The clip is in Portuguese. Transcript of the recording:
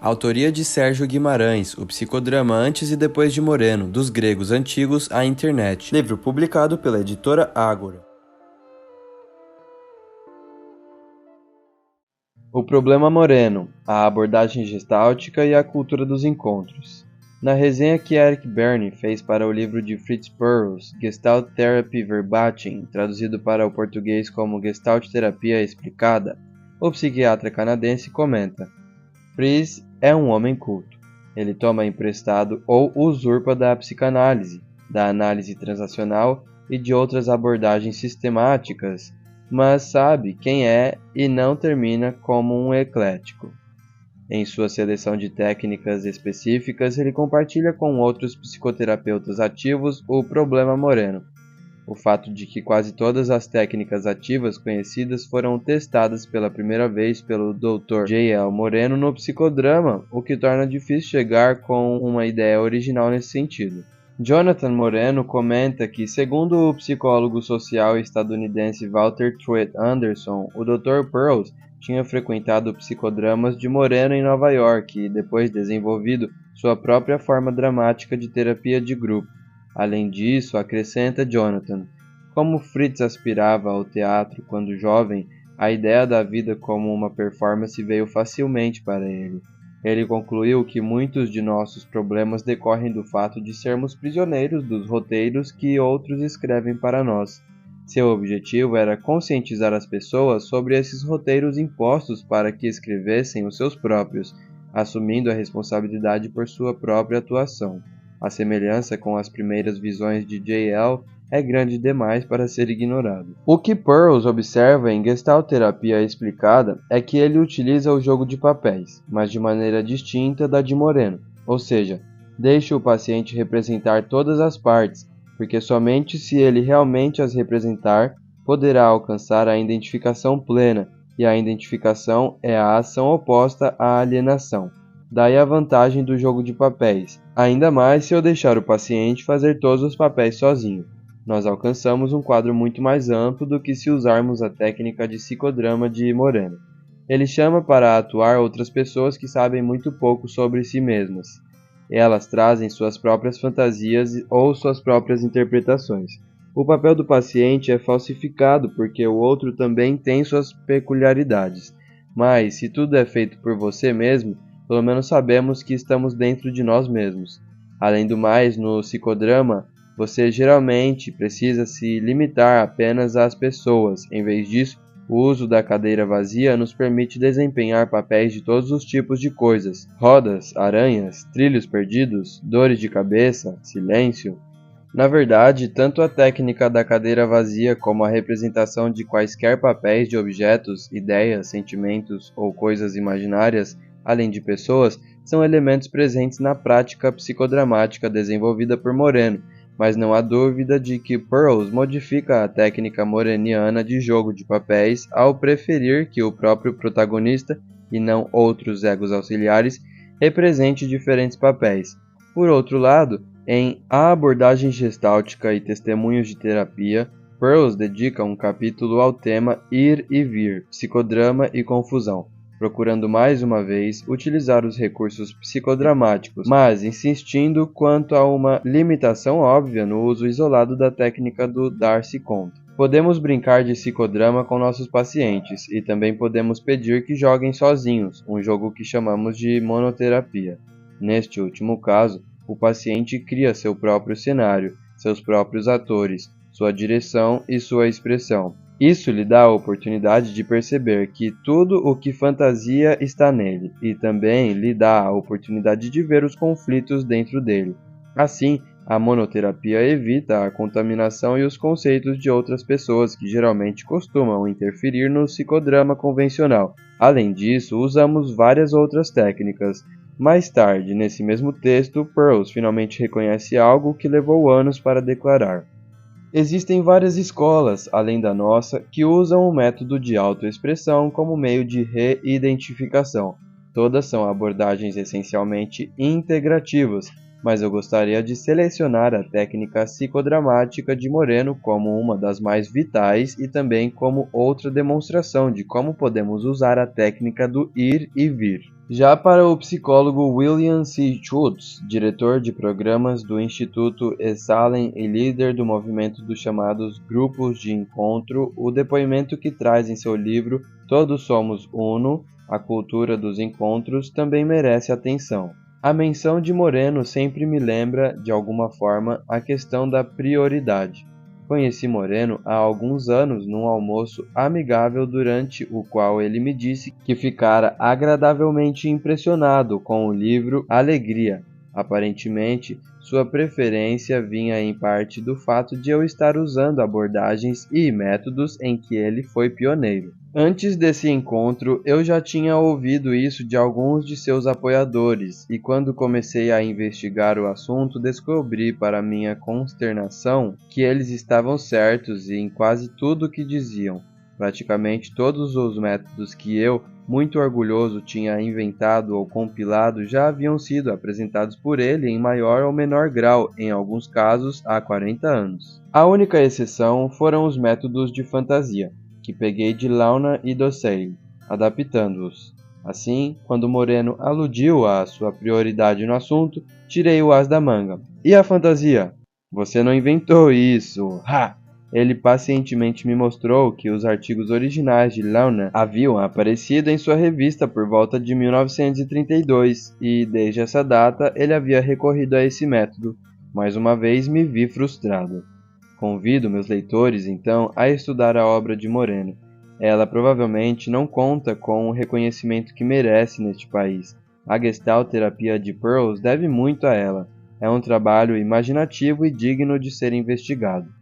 Autoria de Sérgio Guimarães, o psicodrama Antes e Depois de Moreno, dos gregos antigos à internet. Livro publicado pela editora Ágora. O problema Moreno, a abordagem gestáltica e a cultura dos encontros. Na resenha que Eric Berne fez para o livro de Fritz Perls, Gestalt Therapy Verbatim, traduzido para o português como Gestalt Terapia Explicada, o psiquiatra canadense comenta: Fritz é um homem culto. Ele toma emprestado ou usurpa da psicanálise, da análise transacional e de outras abordagens sistemáticas, mas sabe quem é e não termina como um eclético. Em sua seleção de técnicas específicas, ele compartilha com outros psicoterapeutas ativos o problema Moreno. O fato de que quase todas as técnicas ativas conhecidas foram testadas pela primeira vez pelo Dr. J.L. Moreno no psicodrama, o que torna difícil chegar com uma ideia original nesse sentido. Jonathan Moreno comenta que, segundo o psicólogo social estadunidense Walter Truett Anderson, o Dr. Perls tinha frequentado psicodramas de Moreno em Nova York e depois desenvolvido sua própria forma dramática de terapia de grupo. Além disso, acrescenta Jonathan, como Fritz aspirava ao teatro quando jovem, a ideia da vida como uma performance veio facilmente para ele. Ele concluiu que muitos de nossos problemas decorrem do fato de sermos prisioneiros dos roteiros que outros escrevem para nós. Seu objetivo era conscientizar as pessoas sobre esses roteiros impostos para que escrevessem os seus próprios, assumindo a responsabilidade por sua própria atuação. A semelhança com as primeiras visões de J.L. é grande demais para ser ignorado. O que Perls observa em Gestalt Terapia Explicada é que ele utiliza o jogo de papéis, mas de maneira distinta da de Moreno, ou seja, deixa o paciente representar todas as partes, porque somente se ele realmente as representar, poderá alcançar a identificação plena, e a identificação é a ação oposta à alienação. Daí a vantagem do jogo de papéis, ainda mais se eu deixar o paciente fazer todos os papéis sozinho. Nós alcançamos um quadro muito mais amplo do que se usarmos a técnica de psicodrama de Moreno. Ele chama para atuar outras pessoas que sabem muito pouco sobre si mesmas. Elas trazem suas próprias fantasias ou suas próprias interpretações. O papel do paciente é falsificado porque o outro também tem suas peculiaridades. Mas, se tudo é feito por você mesmo, pelo menos sabemos que estamos dentro de nós mesmos. Além do mais, no psicodrama, você geralmente precisa se limitar apenas às pessoas. Em vez disso, o uso da cadeira vazia nos permite desempenhar papéis de todos os tipos de coisas: rodas, aranhas, trilhos perdidos, dores de cabeça, silêncio. Na verdade, tanto a técnica da cadeira vazia como a representação de quaisquer papéis de objetos, ideias, sentimentos ou coisas imaginárias, além de pessoas, são elementos presentes na prática psicodramática desenvolvida por Moreno, mas não há dúvida de que Perls modifica a técnica moreniana de jogo de papéis ao preferir que o próprio protagonista, e não outros egos auxiliares, represente diferentes papéis. Por outro lado, em A Abordagem Gestáltica e Testemunhos de Terapia, Perls dedica um capítulo ao tema Ir e Vir, psicodrama e confusão, procurando mais uma vez utilizar os recursos psicodramáticos, mas insistindo quanto a uma limitação óbvia no uso isolado da técnica do dar-se conta. Podemos brincar de psicodrama com nossos pacientes e também podemos pedir que joguem sozinhos, um jogo que chamamos de monoterapia. Neste último caso, o paciente cria seu próprio cenário, seus próprios atores, sua direção e sua expressão. Isso lhe dá a oportunidade de perceber que tudo o que fantasia está nele, e também lhe dá a oportunidade de ver os conflitos dentro dele. Assim, a monoterapia evita a contaminação e os conceitos de outras pessoas que geralmente costumam interferir no psicodrama convencional. Além disso, usamos várias outras técnicas. Mais tarde, nesse mesmo texto, Perls finalmente reconhece algo que levou anos para declarar. Existem várias escolas, além da nossa, que usam o método de autoexpressão como meio de reidentificação. Todas são abordagens essencialmente integrativas, mas eu gostaria de selecionar a técnica psicodramática de Moreno como uma das mais vitais e também como outra demonstração de como podemos usar a técnica do ir e vir. Já para o psicólogo William C. Schultz, diretor de programas do Instituto Esalen e líder do movimento dos chamados grupos de encontro, o depoimento que traz em seu livro Todos Somos Uno, a cultura dos encontros, também merece atenção. A menção de Moreno sempre me lembra, de alguma forma, a questão da prioridade. Conheci Moreno há alguns anos num almoço amigável durante o qual ele me disse que ficara agradavelmente impressionado com o livro Alegria. Aparentemente, sua preferência vinha em parte do fato de eu estar usando abordagens e métodos em que ele foi pioneiro. Antes desse encontro, eu já tinha ouvido isso de alguns de seus apoiadores, e quando comecei a investigar o assunto, descobri, para minha consternação, que eles estavam certos em quase tudo o que diziam. Praticamente todos os métodos que eu, muito orgulhoso, tinha inventado ou compilado já haviam sido apresentados por ele em maior ou menor grau, em alguns casos há 40 anos. A única exceção foram os métodos de fantasia, que peguei de Launa e Dossey, adaptando-os. Assim, quando Moreno aludiu à sua prioridade no assunto, tirei o as da manga. E a fantasia? Você não inventou isso! Ha! Ele pacientemente me mostrou que os artigos originais de Launa haviam aparecido em sua revista por volta de 1932 e, desde essa data, ele havia recorrido a esse método. Mais uma vez me vi frustrado. Convido meus leitores, então, a estudar a obra de Moreno. Ela provavelmente não conta com o reconhecimento que merece neste país. A Gestalt terapia de Pearls deve muito a ela. É um trabalho imaginativo e digno de ser investigado.